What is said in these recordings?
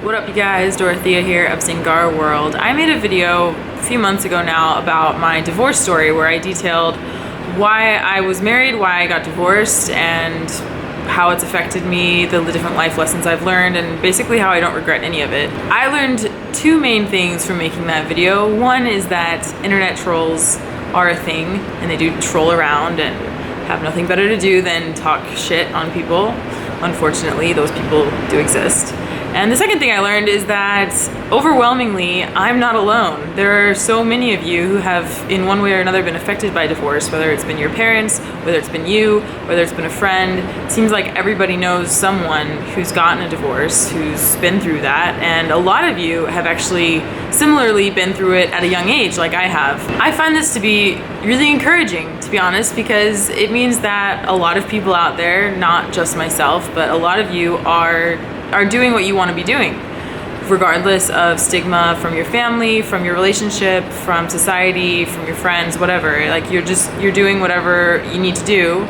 What up, you guys? Dorothea here of Zingara World. I made a video a few months ago now about my divorce story where I detailed why I was married, why I got divorced, and how it's affected me, the different life lessons I've learned, and basically how I don't regret any of it. I learned two main things from making that video. One is that internet trolls are a thing, and they do troll around and have nothing better to do than talk shit on people. Unfortunately, those people do exist. And the second thing I learned is that overwhelmingly, I'm not alone. There are so many of you who have, in one way or another, been affected by divorce, whether it's been your parents, whether it's been you, whether it's been a friend. It seems like everybody knows someone who's gotten a divorce, who's been through that, and a lot of you have actually similarly been through it at a young age, like I have. I find this to be really encouraging, to be honest, because it means that a lot of people out there, not just myself, but a lot of you are doing what you want to be doing, regardless of stigma from your family, from your relationship, from society, from your friends, whatever. Like you're doing whatever you need to do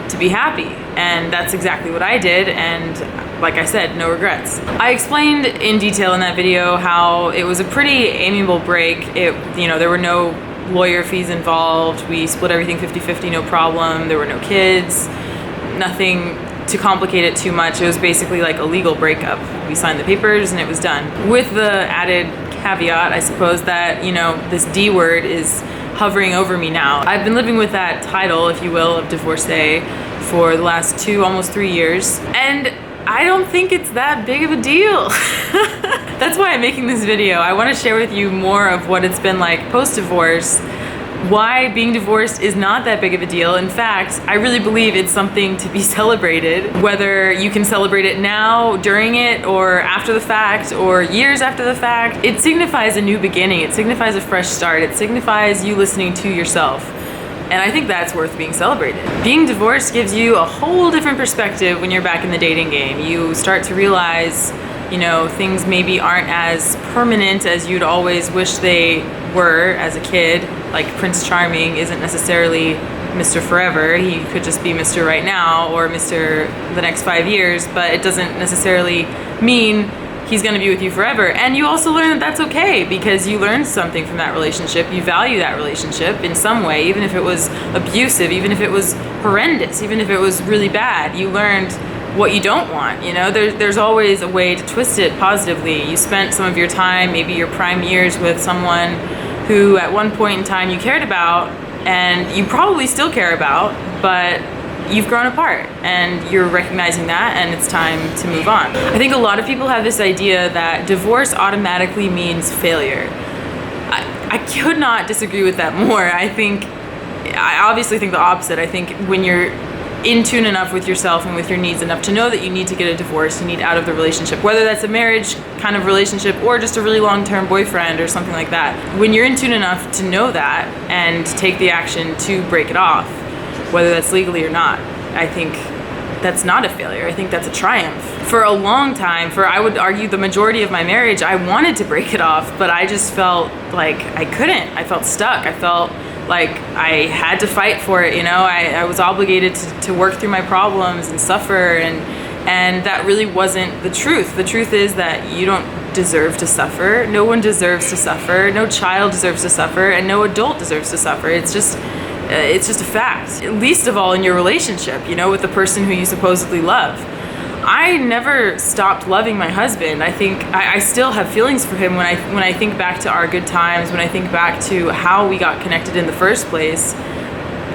to be happy. And that's exactly what I did, and like I said, no regrets. I explained in detail in that video how it was a pretty amiable break. There were no lawyer fees involved. We split everything 50-50, no problem. There were no kids, nothing to complicate it too much. It was basically like a legal breakup. We signed the papers and it was done. With the added caveat, I suppose, that, this D word is hovering over me now. I've been living with that title, if you will, of divorcee for the last almost 3 years. And I don't think it's that big of a deal. That's why I'm making this video. I want to share with you more of what it's been like post-divorce, why being divorced is not that big of a deal. In fact, I really believe it's something to be celebrated, whether you can celebrate it now, during it, or after the fact, or years after the fact. It signifies a new beginning. It signifies a fresh start. It signifies you listening to yourself. And I think that's worth being celebrated. Being divorced gives you a whole different perspective when you're back in the dating game. You start to realize, things maybe aren't as permanent as you'd always wish they were as a kid. Like Prince Charming isn't necessarily Mr. Forever. He could just be Mr. Right Now or Mr. the next 5 years, but it doesn't necessarily mean he's gonna be with you forever. And you also learn that that's okay, because you learned something from that relationship. You value that relationship in some way, even if it was abusive, even if it was horrendous, even if it was really bad. You learned what you don't want. There's always a way to twist it positively. You spent some of your time, maybe your prime years, with someone who at one point in time you cared about, and you probably still care about, but you've grown apart and you're recognizing that, and it's time to move on. I think a lot of people have this idea that divorce automatically means failure. I could not disagree with that more. I obviously think the opposite. I think when you're in tune enough with yourself and with your needs enough to know that you need to get a divorce, you need out of the relationship, whether that's a marriage kind of relationship or just a really long-term boyfriend or something like that. When you're in tune enough to know that and take the action to break it off, whether that's legally or not, I think that's not a failure. I think that's a triumph. For a long time, I would argue the majority of my marriage, I wanted to break it off, but I just felt like I couldn't. I felt stuck. I felt like I had to fight for it. I was obligated to work through my problems and suffer, and that really wasn't the truth. The truth is that you don't deserve to suffer. No one deserves to suffer. No child deserves to suffer, and no adult deserves to suffer. It's just a fact. Least of all in your relationship, with the person who you supposedly love. I never stopped loving my husband. I think I still have feelings for him when I think back to our good times, when I think back to how we got connected in the first place.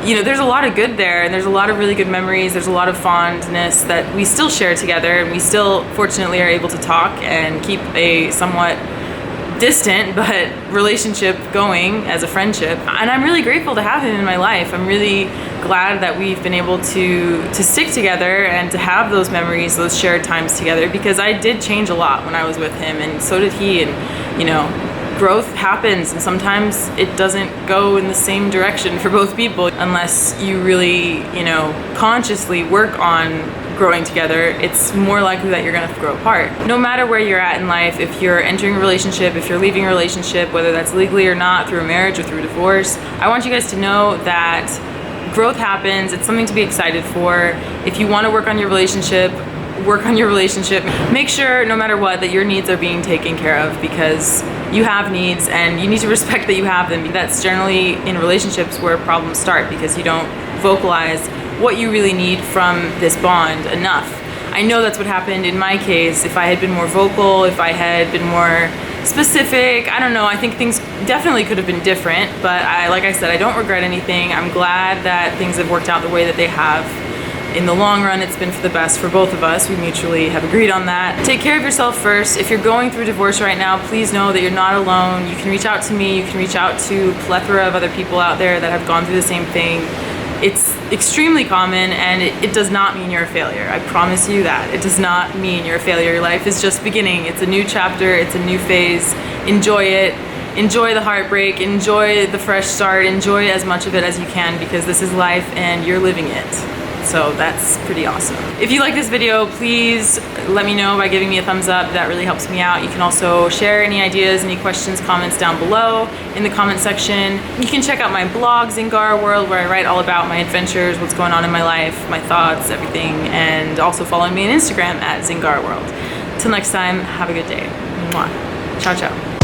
There's a lot of good there, and there's a lot of really good memories. There's a lot of fondness that we still share together, and we still, fortunately, are able to talk and keep a somewhat distant but relationship going as a friendship. And I'm really grateful to have him in my life. I'm really glad that we've been able to stick together and to have those memories, those shared times together, because I did change a lot when I was with him, and so did he. And growth happens, and sometimes it doesn't go in the same direction for both people unless you really consciously work on growing together. It's more likely that you're gonna grow apart. No matter where you're at in life, if you're entering a relationship, if you're leaving a relationship, whether that's legally or not, through a marriage or through divorce, I want you guys to know that growth happens. It's something to be excited for. If you want to work on your relationship, work on your relationship. Make sure, no matter what, that your needs are being taken care of, because you have needs and you need to respect that you have them. That's generally in relationships where problems start, because you don't vocalize what you really need from this bond enough. I know that's what happened in my case. If I had been more vocal, if I had been more specific, I don't know, I think things definitely could have been different, but like I said, I don't regret anything. I'm glad that things have worked out the way that they have. In the long run, it's been for the best for both of us. We mutually have agreed on that. Take care of yourself first. If you're going through divorce right now, please know that you're not alone. You can reach out to me. You can reach out to a plethora of other people out there that have gone through the same thing. It's extremely common, and it does not mean you're a failure. I promise you that. It does not mean you're a failure. Your life is just beginning. It's a new chapter. It's a new phase. Enjoy it. Enjoy the heartbreak. Enjoy the fresh start. Enjoy as much of it as you can, because this is life and you're living it. So that's pretty awesome. If you like this video, please let me know by giving me a thumbs up. That really helps me out. You can also share any ideas, any questions, comments down below in the comment section. You can check out my blog, Zingara World, where I write all about my adventures, what's going on in my life, my thoughts, everything, and also follow me on Instagram at Zingara World. Till next time, have a good day. Mwah. Ciao, ciao.